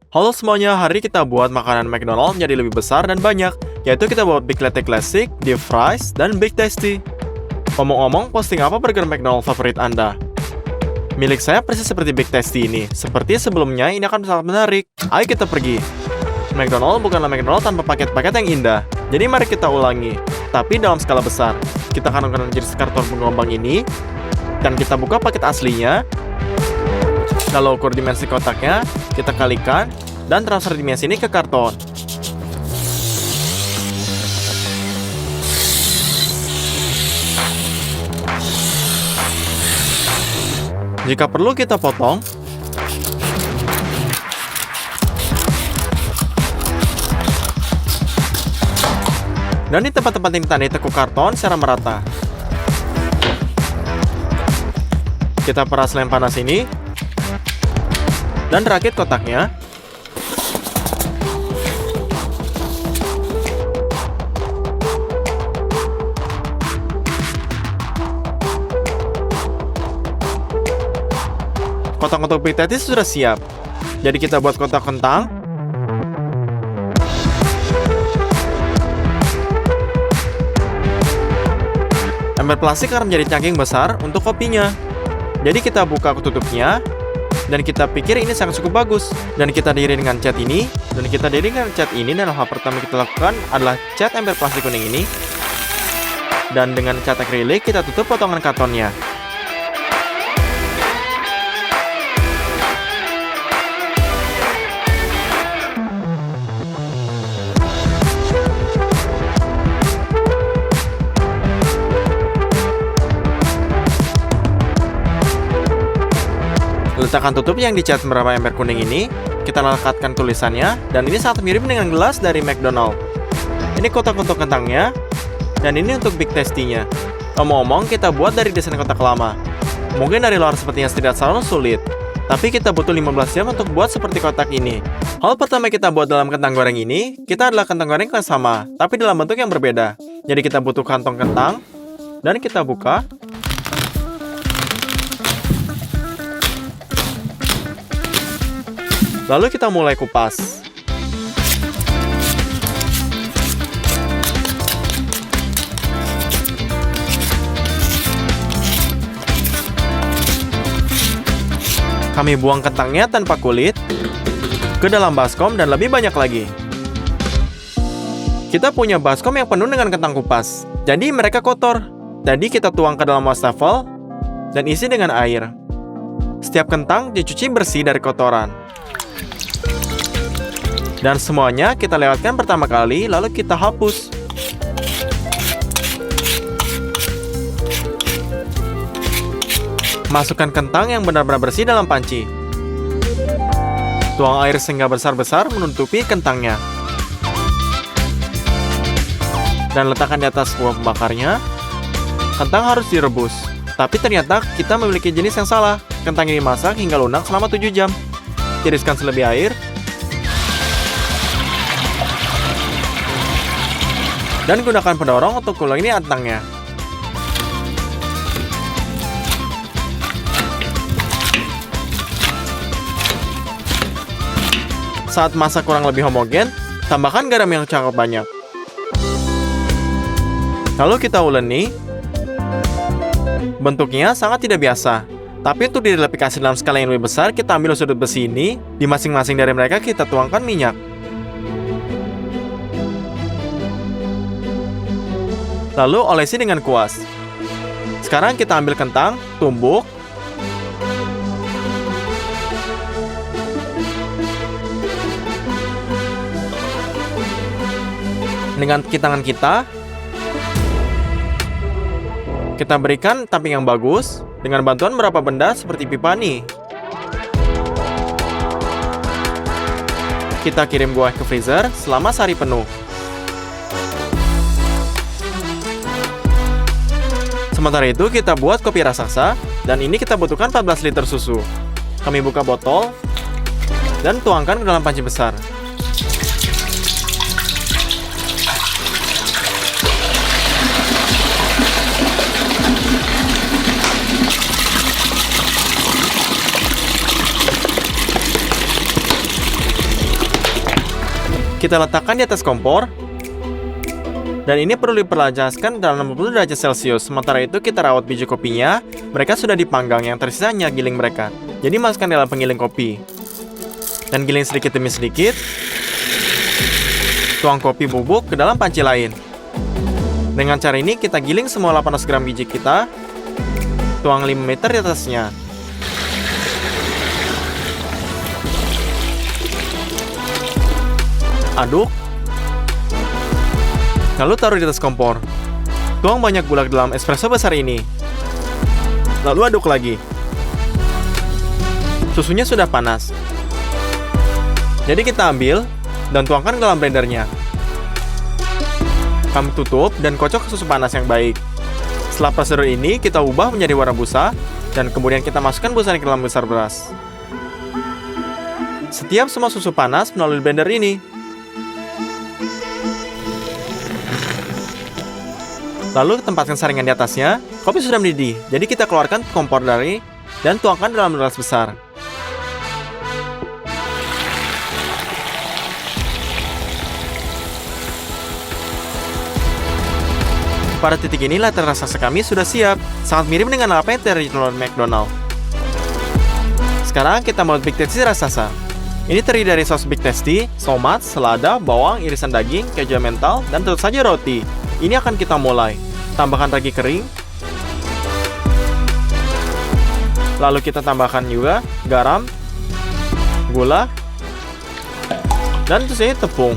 Halo semuanya, hari ini kita buat makanan McDonald menjadi lebih besar dan banyak, yaitu kita buat Big Latte Classic, Deep Fries, dan Big Tasty. Ngomong-ngomong, posting apa burger McDonald favorit Anda? Milik saya persis seperti Big Tasty ini. Seperti sebelumnya, ini akan sangat menarik. Ayo kita pergi. McDonald bukanlah McDonald tanpa paket-paket yang indah. Jadi mari kita ulangi, tapi dalam skala besar. Kita akan menggunakan jenis karton penggelombang ini, dan kita buka paket aslinya. Lalu ukur dimensi kotaknya, kita kalikan, dan transfer dimensi ini ke karton. Jika perlu kita potong. Dan di tempat-tempat tinta ditekuk karton secara merata. Kita peras lem panas ini. Dan rakit kotaknya. Kotak untuk Big Tasty sudah siap. Jadi kita buat kotak kentang. Ember plastik akan menjadi cangking besar untuk kopinya. Jadi kita buka tutupnya. Dan kita pikir ini sangat cukup bagus. Dan kita diri dengan cat ini. Dan kita diri dengan cat ini. Dan hal pertama kita lakukan adalah cat ember plastik kuning ini. Dan dengan cat akrilik kita tutup potongan kartonnya. Letakkan tutup yang dicat beberapa ember kuning ini, kita lekatkan tulisannya, dan ini sangat mirip dengan gelas dari McDonald. Ini kotak untuk kentangnya, dan ini untuk Big Tasty-nya. Ngomong-ngomong, kita buat dari desain kotak lama. Mungkin dari luar sepertinya tidak terlalu sulit, tapi kita butuh 15 jam untuk buat seperti kotak ini. Hal pertama kita buat dalam kentang goreng ini, kita adalah kentang goreng yang sama, tapi dalam bentuk yang berbeda. Jadi kita butuh kantong kentang, dan kita buka. Lalu kita mulai kupas. Kami buang kentangnya tanpa kulit ke dalam baskom dan lebih banyak lagi. Kita punya baskom yang penuh dengan kentang kupas. Jadi mereka kotor. Jadi kita tuang ke dalam wastafel dan isi dengan air. Setiap kentang dicuci bersih dari kotoran. Dan semuanya kita lewatkan pertama kali, lalu kita hapus. Masukkan kentang yang benar-benar bersih dalam panci. Tuang air sehingga besar-besar menutupi kentangnya. Dan letakkan di atas buah pembakarnya. Kentang harus direbus. Tapi ternyata kita memiliki jenis yang salah. Kentang ini dimasak hingga lunak selama 7 jam. Tiriskan selebih air. Dan gunakan pendorong untuk kulangi kentangnya. Saat masak kurang lebih homogen, tambahkan garam yang cukup banyak. Lalu kita uleni. Bentuknya sangat tidak biasa. Tapi untuk direplikasi dalam skala yang lebih besar, kita ambil sudut besi ini. Di masing-masing dari mereka kita tuangkan minyak. Lalu olesi dengan kuas. Sekarang kita ambil kentang, tumbuk. Dengan tangan kita berikan tamping yang bagus dengan bantuan beberapa benda seperti pipa nih. Kita kirim buah ke freezer selama sehari penuh. Sementara itu kita buat kopi raksasa, dan ini kita butuhkan 14 liter susu. Kami buka botol, dan tuangkan ke dalam panci besar. Kita letakkan di atas kompor. Dan ini perlu diperlajaskan dalam 60 derajat Celcius. Sementara itu kita rawat biji kopinya. Mereka sudah dipanggang, yang tersisanya giling mereka. Jadi masukkan dalam penggiling kopi. Dan giling sedikit demi sedikit. Tuang kopi bubuk ke dalam panci lain. Dengan cara ini kita giling semua 800 gram biji kita. Tuang 5 liter di atasnya. Aduk. Lalu taruh di atas kompor. Tuang banyak gula ke dalam espresso besar ini. Lalu aduk lagi. Susunya sudah panas. Jadi kita ambil dan tuangkan ke dalam blendernya. Kami tutup dan kocok susu panas yang baik. Setelah prosedur ini, kita ubah menjadi warna busa dan kemudian kita masukkan busanya ke dalam besar beras. Setiap semua susu panas melalui blender ini. Lalu tempatkan saringan di atasnya. Kopi sudah mendidih, jadi kita keluarkan kompor dari dan tuangkan dalam gelas besar. Pada titik ini latte raksasa kami sudah siap. Sangat mirip dengan apa yang terjadi di McDonald. Sekarang kita membuat Big Tasty raksasa. Ini terdiri dari saus Big Tasty, tomat, selada, bawang, irisan daging, keju mental, dan tentu saja roti. Ini akan kita mulai. Tambahkan ragi kering. Lalu kita tambahkan juga garam, gula, dan tentu saja tepung.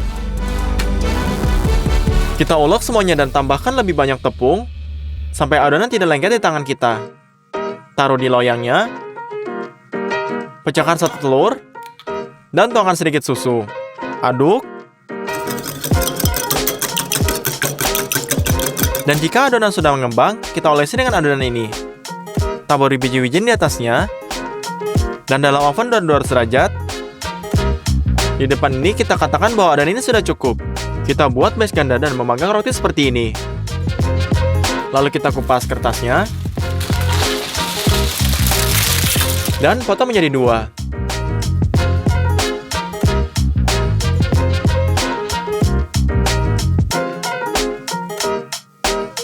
Kita ulek semuanya dan tambahkan lebih banyak tepung sampai adonan tidak lengket di tangan kita. Taruh di loyangnya. Pecahkan satu telur dan tuangkan sedikit susu. Aduk. Dan jika adonan sudah mengembang, kita olesi dengan adonan ini. Taburi biji wijen di atasnya. Dan dalam oven 200 derajat. Di depan ini kita katakan bahwa adonan ini sudah cukup. Kita buat base ganda dan memanggang roti seperti ini. Lalu kita kupas kertasnya. Dan potong menjadi 2.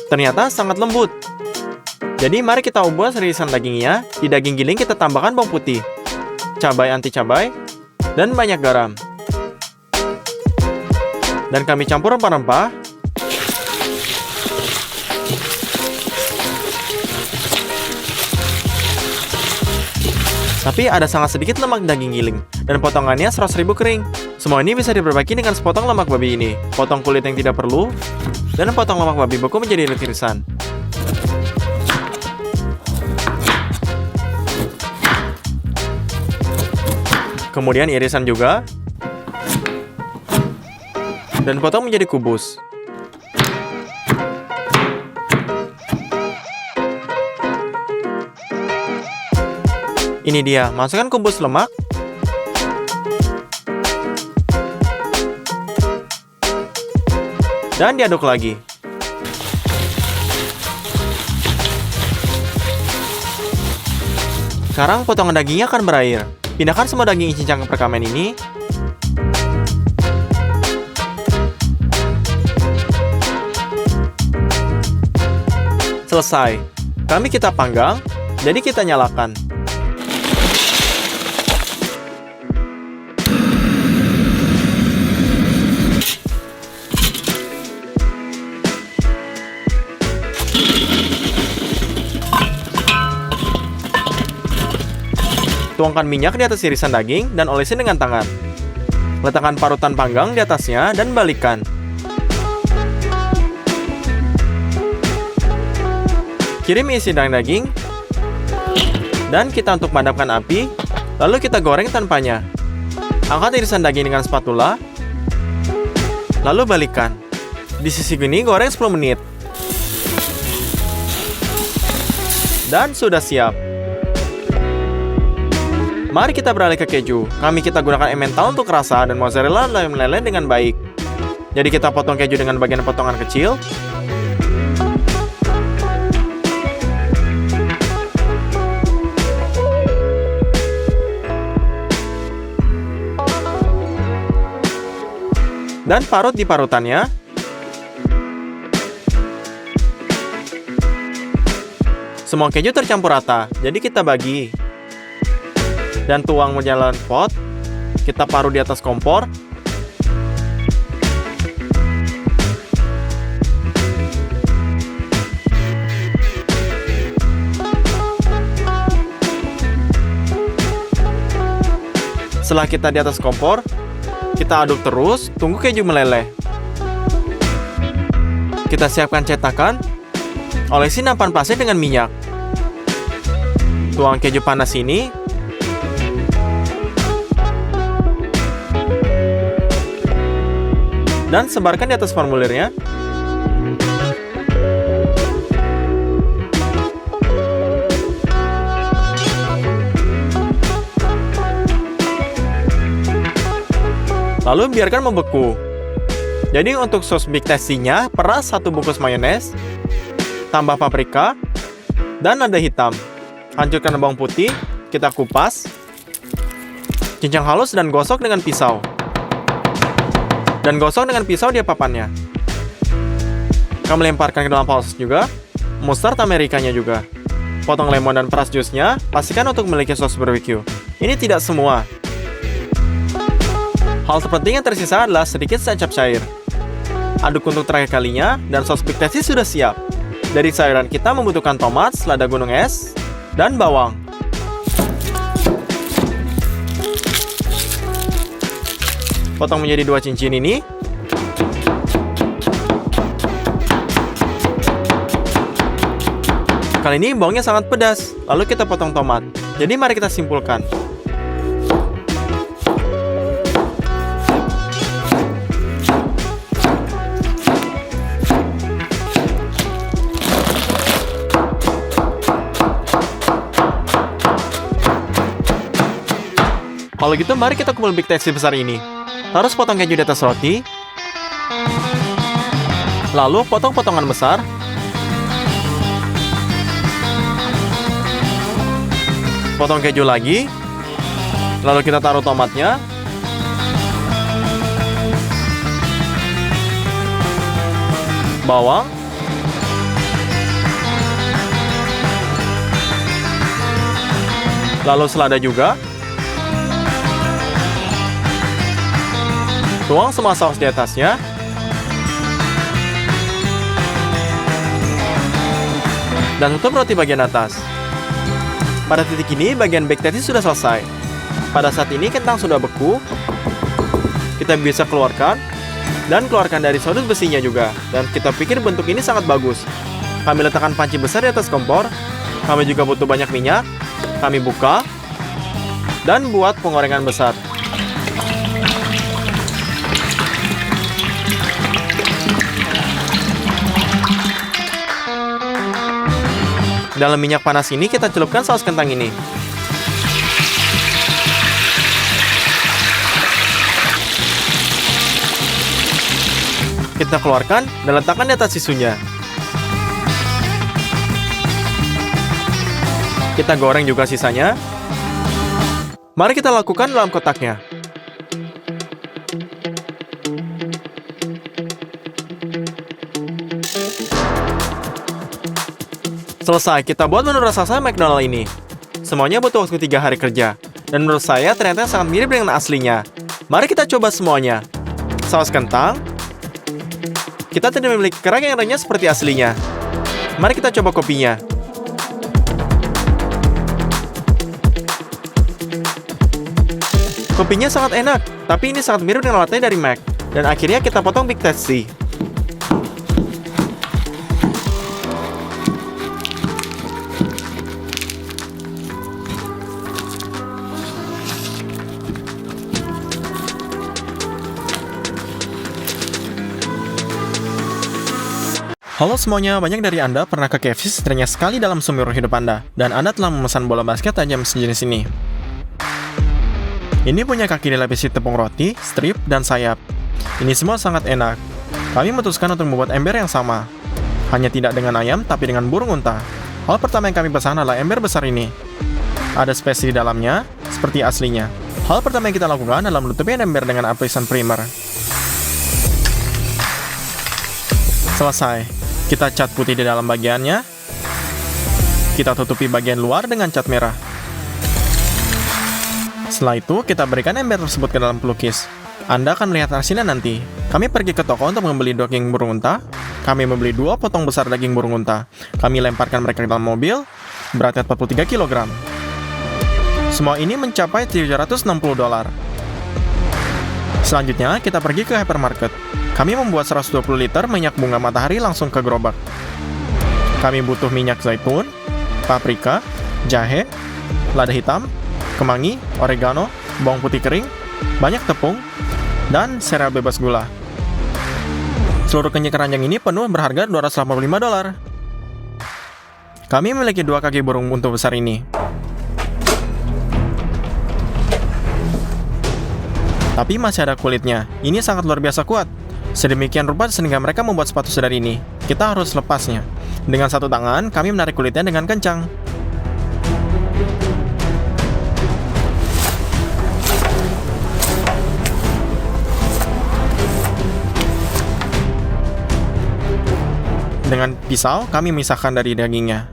Ternyata sangat lembut. Jadi mari kita ubah irisan dagingnya. Di daging giling kita tambahkan bawang putih, cabai anti cabai, dan banyak garam. Dan kami campur rempah-rempah. Tapi ada sangat sedikit lemak daging giling. Dan potongannya 100.000 kering. Semua ini bisa diperbaiki dengan sepotong lemak babi ini. Potong kulit yang tidak perlu. Dan potong lemak babi beku menjadi irisan. Kemudian irisan juga. Dan potong menjadi kubus. Ini dia, masukkan kubus lemak. Dan diaduk lagi. Sekarang potongan dagingnya akan berair. Pindahkan semua daging cincang ke perkamen ini. Selesai. Kami kita panggang, jadi kita nyalakan. Tuangkan minyak di atas irisan daging dan olesi dengan tangan. Letakkan parutan panggang di atasnya dan balikkan. Kirim isi daging dan kita untuk padamkan api, lalu kita goreng tanpanya. Angkat irisan daging dengan spatula, lalu balikkan. Di sisi ini goreng 10 menit. Dan sudah siap. Mari kita beralih ke keju. Kami kita gunakan emmental untuk rasa dan mozzarella lalu meleleh dengan baik. Jadi kita potong keju dengan bagian potongan kecil. dan parut di parutannya. Semua keju tercampur rata, jadi kita bagi. Dan tuang menjalan pot, kita parut di atas kompor. Setelah kita di atas kompor, kita aduk terus, tunggu keju meleleh. Kita siapkan cetakan, olesi nampan plastik dengan minyak. Tuang keju panas ini. Dan sebarkan di atas formulirnya. Lalu biarkan membeku. Jadi untuk sos Big Tasty-nya, peras 1 bungkus mayones, tambah paprika, dan lada hitam. Hancurkan bawang putih, kita kupas, cincang halus dan gosok dengan pisau. Dan gosok dengan pisau di papannya. Kami lemparkan ke dalam saus juga, mustard Amerikanya juga. Potong lemon dan peras jusnya, pastikan untuk memiliki sos barbecue. Ini tidak semua. Hal terpenting yang tersisa adalah sedikit kecap cair. Aduk untuk terakhir kalinya, dan sos Big Tasty sudah siap. Dari sayuran kita membutuhkan tomat, selada gunung es, dan bawang. Potong menjadi 2 cincin ini. Kali ini bawangnya sangat pedas, lalu kita potong tomat. Jadi mari kita simpulkan. Kalau gitu mari kita kumpul Big Tasty besar ini. Harus potong keju di atas roti. Lalu potong potongan besar. Potong keju lagi. Lalu kita taruh tomatnya. Bawang. Lalu selada juga. Tuang semua saus di atasnya. Dan tutup roti bagian atas. Pada titik ini, bagian Big Tasty sudah selesai. Pada saat ini, kentang sudah beku. Kita bisa keluarkan. Dan keluarkan dari sodus besinya juga. Dan kita pikir bentuk ini sangat bagus. Kami letakkan panci besar di atas kompor. Kami juga butuh banyak minyak. Kami buka. Dan buat penggorengan besar. Dalam minyak panas ini kita celupkan saus kentang ini. Kita keluarkan dan letakkan di atas tisunya. Kita goreng juga sisanya. Mari kita lakukan dalam kotaknya. Selesai, kita buat menu raksasa McDonald ini. Semuanya butuh waktu 3 hari kerja. Dan menurut saya ternyata sangat mirip dengan aslinya. Mari kita coba semuanya. Saus kentang. Kita tidak memiliki kerak yang renyah seperti aslinya. Mari kita coba kopinya. Kopinya sangat enak, tapi ini sangat mirip dengan latte dari Mac. Dan akhirnya kita potong Big Tasty. Halo semuanya, banyak dari Anda pernah ke KFC setidaknya sekali dalam seumur hidup Anda, dan Anda telah memesan bola basket tajam sejenis ini. Ini punya kaki dilapisi tepung roti, strip, dan sayap. Ini semua sangat enak. Kami memutuskan untuk membuat ember yang sama. Hanya tidak dengan ayam, tapi dengan burung unta. Hal pertama yang kami pesan adalah ember besar ini. Ada spesi di dalamnya, seperti aslinya. Hal pertama yang kita lakukan adalah menutupi ember dengan lapisan primer. Selesai. Kita cat putih di dalam bagiannya. Kita tutupi bagian luar dengan cat merah. Setelah itu, kita berikan ember tersebut ke dalam pelukis. Anda akan melihat hasilnya nanti. Kami pergi ke toko untuk membeli daging burung unta. Kami membeli 2 potong besar daging burung unta. Kami lemparkan mereka ke dalam mobil, beratnya 43 kg. Semua ini mencapai $760. Selanjutnya, kita pergi ke hypermarket. Kami membuat 120 liter minyak bunga matahari langsung ke gerobak. Kami butuh minyak zaitun, paprika, jahe, lada hitam, kemangi, oregano, bawang putih kering, banyak tepung, dan sereal bebas gula. Seluruh keranjang ini penuh berharga $285. Kami memiliki 2 kaki burung unta besar ini. Tapi masih ada kulitnya. Ini sangat luar biasa kuat. Sedemikian rupa sehingga mereka membuat sepatu sedari ini. Kita harus lepasnya. Dengan satu tangan, kami menarik kulitnya dengan kencang. Dengan pisau, kami memisahkan dari dagingnya.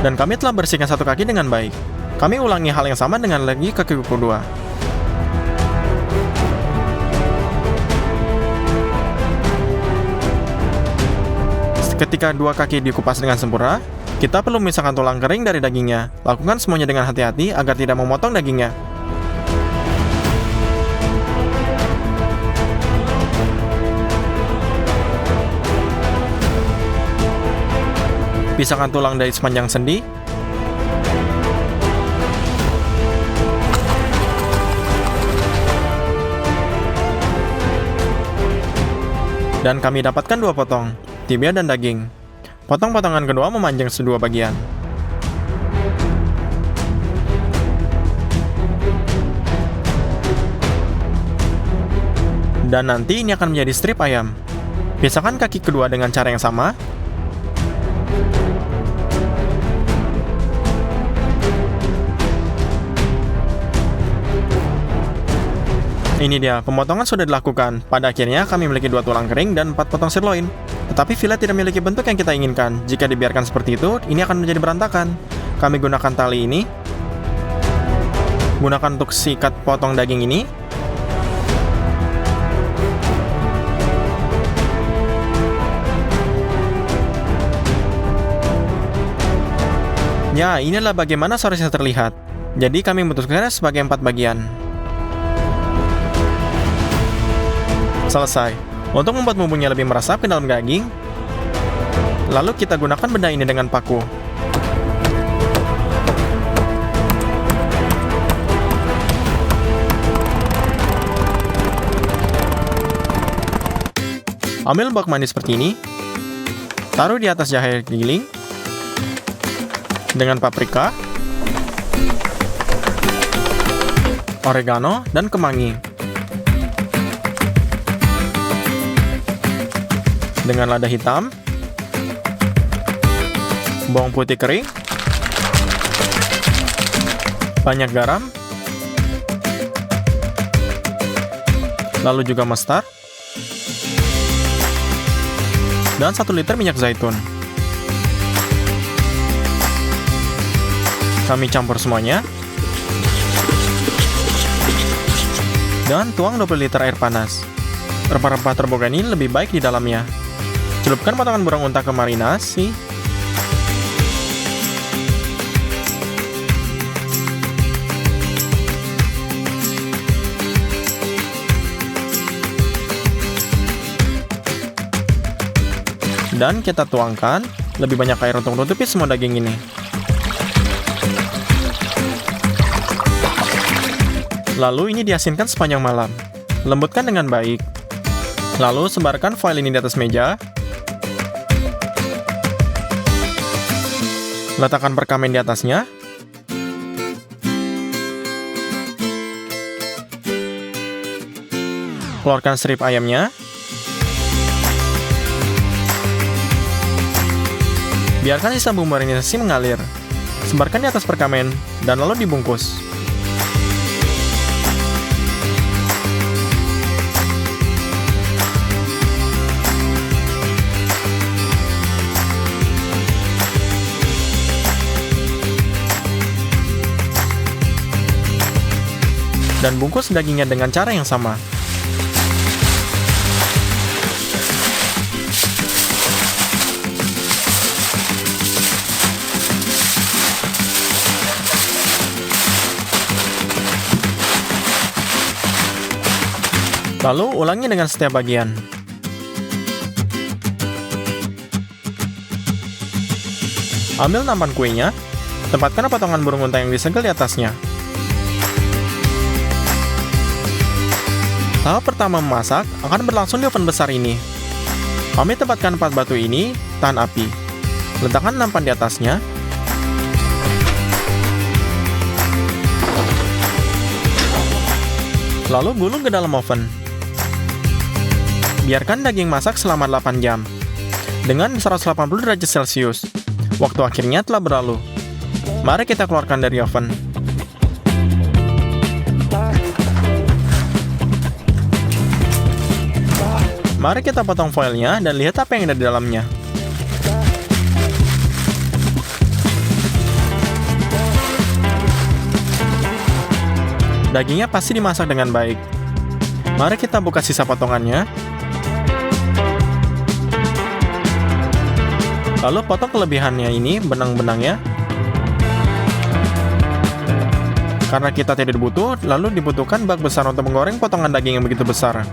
Dan kami telah bersihkan satu kaki dengan baik. Kami ulangi hal yang sama dengan lagi kaki kedua. Ketika 2 kaki dikupas dengan sempurna, kita perlu memisahkan tulang kering dari dagingnya. Lakukan semuanya dengan hati-hati agar tidak memotong dagingnya. Pisahkan tulang dari sepanjang sendi. Dan kami dapatkan 2 potong, tibia dan daging. Potong-potongan kedua memanjang sedua bagian. Dan nanti ini akan menjadi strip ayam. Pisahkan kaki kedua dengan cara yang sama. Ini dia, pemotongan sudah dilakukan. Pada akhirnya, kami memiliki 2 tulang kering dan 4 potong sirloin. Tetapi filet tidak memiliki bentuk yang kita inginkan. Jika dibiarkan seperti itu, ini akan menjadi berantakan. Kami gunakan tali ini. Gunakan untuk sikat potong daging ini. Ya, inilah bagaimana sausnya terlihat. Jadi kami memutuskannya sebagai 4 bagian. Selesai. Untuk membuat bumbunya lebih meresap ke dalam daging, lalu kita gunakan benda ini dengan paku. Ambil bak manis seperti ini, taruh di atas jahe giling dengan paprika, oregano, dan kemangi. Dengan lada hitam, bawang putih kering, banyak garam, lalu juga mustard, dan 1 liter minyak zaitun. Kami campur semuanya, dan tuang 20 liter air panas. Rempah-rempah terbuka ini lebih baik di dalamnya. Celupkan potongan burung unta ke marinasi. Dan kita tuangkan lebih banyak air untuk menutupi semua daging ini. Lalu ini diasinkan sepanjang malam. Lembutkan dengan baik. Lalu sebarkan foil ini di atas meja. Letakkan perkamen di atasnya. Keluarkan strip ayamnya. Biarkan sisa bumbu marinasi mengalir. Sebarkan di atas perkamen, dan lalu dibungkus. Dan bungkus dagingnya dengan cara yang sama. Lalu ulangi dengan setiap bagian. Ambil nampan kuenya, tempatkan potongan burung unta yang disegel di atasnya. Tahap pertama memasak akan berlangsung di oven besar ini. Kami tempatkan 4 batu ini tahan api. Letakkan nampan di atasnya. Lalu gulung ke dalam oven. Biarkan daging masak selama 8 jam dengan 180 derajat Celcius. Waktu akhirnya telah berlalu. Mari kita keluarkan dari oven. Mari kita potong foilnya dan lihat apa yang ada di dalamnya. Dagingnya pasti dimasak dengan baik. Mari kita buka sisa potongannya. Lalu potong kelebihannya ini, benang-benangnya. Karena kita tidak butuh, lalu dibutuhkan bak besar untuk menggoreng potongan daging yang begitu besar.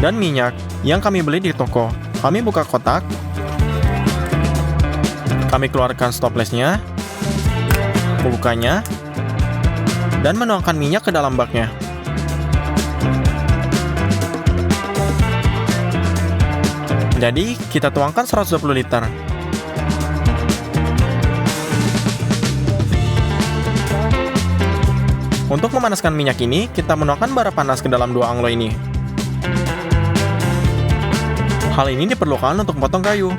Dan minyak yang kami beli di toko. Kami buka kotak. Kami keluarkan stoplessnya, membukanya, dan menuangkan minyak ke dalam baknya. Jadi, kita tuangkan 120 liter. Untuk memanaskan minyak ini, kita menuangkan bara panas ke dalam 2 anglo ini. Hal ini diperlukan untuk memotong kayu.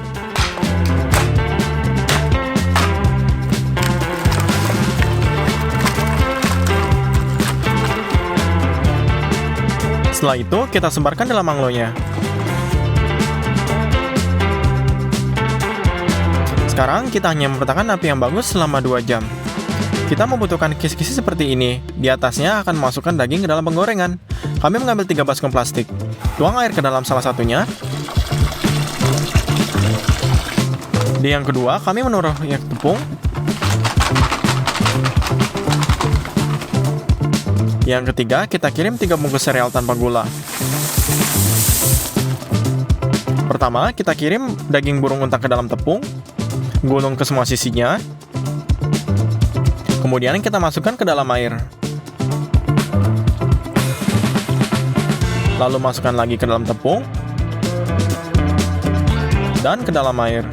Setelah itu, kita sebarkan dalam anglonya. Sekarang, kita hanya mempertahankan api yang bagus selama 2 jam. Kita membutuhkan kisi-kisi seperti ini. Di atasnya akan memasukkan daging ke dalam penggorengan. Kami mengambil 3 baskom plastik. Tuang air ke dalam salah satunya. Di yang kedua, kami menaruh tepung. Yang ketiga, kita kirim 3 bungkus sereal tanpa gula. Pertama, kita kirim daging burung unta ke dalam tepung. Gulung ke semua sisinya. Kemudian kita masukkan ke dalam air. Lalu masukkan lagi ke dalam tepung. Dan ke dalam air.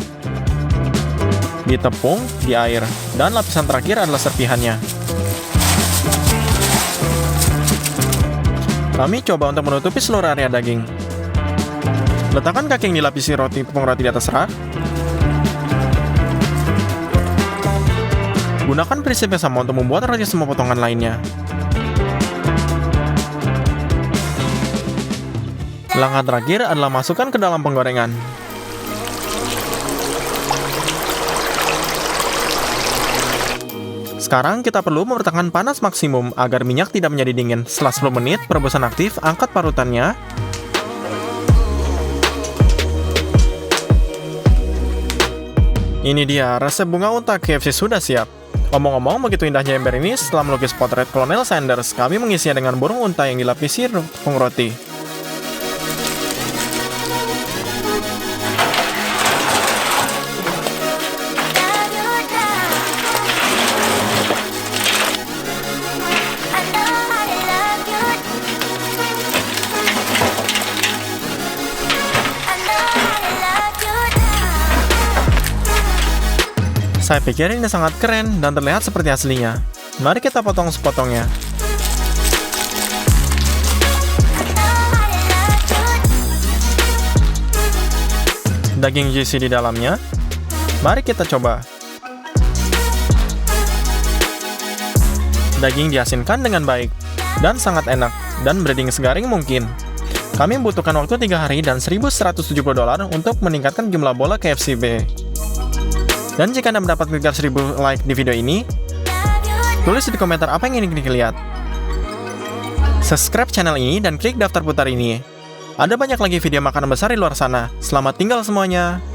Di tepung, di air, dan lapisan terakhir adalah serpihannya. Kami coba untuk menutupi seluruh area daging. Letakkan kaki yang dilapisi tepung roti di atas rak. Gunakan prinsip yang sama untuk membuat roti semua potongan lainnya. Langkah terakhir adalah masukkan ke dalam penggorengan. Sekarang kita perlu mempertahankan panas maksimum agar minyak tidak menjadi dingin. Setelah 10 menit, perebusan aktif, angkat parutannya. Ini dia, resep bunga unta KFC sudah siap. Omong-omong, begitu indahnya ember ini setelah melukis potret Kolonel Sanders, kami mengisinya dengan burung unta yang dilapisi tepung roti. Saya pikir ini sangat keren dan terlihat seperti aslinya. Mari kita potong sepotongnya. Daging juicy di dalamnya. Mari kita coba. Daging diasinkan dengan baik, dan sangat enak, dan breading segaring mungkin. Kami membutuhkan waktu 3 hari dan $1.170 untuk meningkatkan jumlah bola KFC-B. Dan jika Anda mendapat sekitar 1000 like di video ini, tulis di komentar apa yang ingin dilihat. Subscribe channel ini dan klik daftar putar ini. Ada banyak lagi video makanan besar di luar sana. Selamat tinggal semuanya!